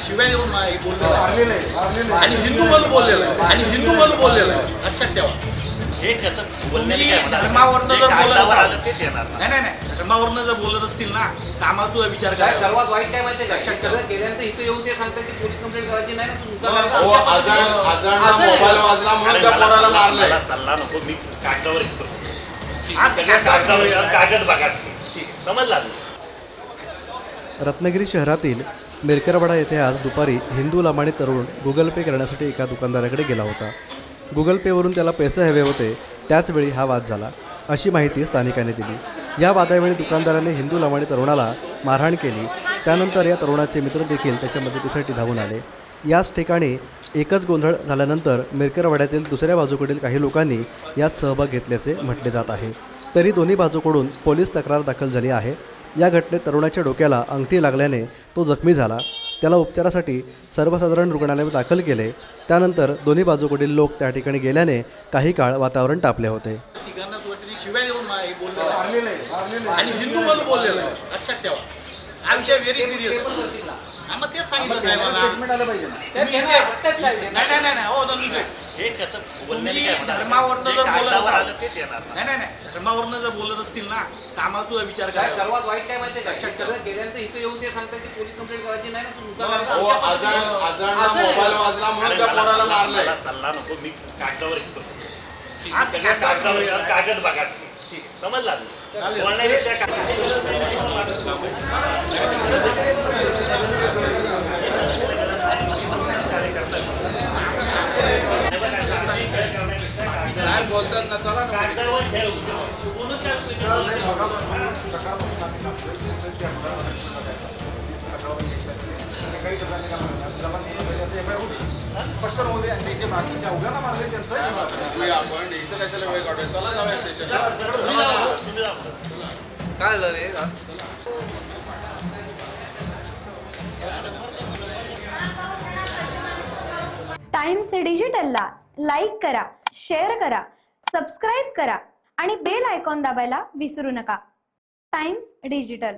शिव्या देऊन बोललेलं आणि हिंदू म्हणून बोललेलं आहे लक्षात ठेवा। हे कसं तुम्ही धर्मावरनं जर बोलत असाल नाही धर्मावरनं जर बोलत असतील ना तर आम्हाला सुद्धा विचार करा। सर्वात वाईट काय माहिती आहे का, सगळं केल्यानंतर इथे येऊन ते सांगतात की पोलीस कंप्लेंट करायची नाही ना, तुमचा मोबाईल वाजला म्हणून त्या पोराला मारलंय। मला सल्ला नको, मी कागदावर कागद बघा समजला। रत्नागिरी शहरातील मेरकरवाडा येथे आज दुपारी हिंदू लमाणी तरुण गुगल पे करण्यासाठी एका दुकानदाराकडे गेला होता। गुगल पेवरून त्याला पैसे हवे होते, त्याचवेळी हा वाद झाला अशी माहिती स्थानिकांनी दिली। या वादावेळी दुकानदाराने हिंदू लमाणी तरुणाला मारहाण केली। त्यानंतर या तरुणाचे मित्र देखील त्याच्या मदतीसाठी धावून आले। याच ठिकाणी एकच गोंधळ झाल्यानंतर मेरकरवाड्यातील दुसऱ्या बाजूकडील काही लोकांनी यात सहभाग घेतल्याचे म्हटले जात आहे। तरी दोन्ही बाजूकडून पोलीस तक्रार दाखल झाली आहे। या घटनेत तरुणाच्या डोक्याला अंगठी लागल्याने तो जखमी झाला। त्याला उपचारासाठी सर्वसाधारण रुग्णालयात दाखल केले। त्यानंतर दोन्ही बाजूकडील लोक त्या ठिकाणी गेल्याने काही काळ वातावरण तापले होते। शिव्या देऊन बोललेलं आणि हिंदू म्हणून बोललेलं आहे लक्षात ठेवा। हा विषय व्हेरी सिरियस। मग तेच सांगितलं काय मला नाही हो दंडूशेठ, हे कसं तुम्ही धर्मावरनं जर बोलत असाल नाही धर्मावरनं जर बोलत असतील ना तर आम्हाला सुद्धा विचार करा। सर्वात वाईट काय माहिती आहे का, सगळं केल्यानंतर इथे येऊन ते सांगतात की पोलीस कंप्लेंट करायची नाही ना, तुमचा मोबाईल वाजला म्हणून त्या पोराला मारलंय। मला सल्ला नको, मी कागदावर कागद बघा समजला। बोलण्यापेक्षा काय बोलतात ना, चला ना पटकन होते आणि त्याचे बाकीच्या उघड्याला मारले त्यांचं आपण इथं कशाला वेळ काढूया, चला जाऊया स्टेशनला। काय झालं रे? टाइम्स डिजिटलला लाईक करा, शेअर करा, सबस्क्राईब करा आणि बेल आयकॉन दाबायला विसरू नका। Times digital.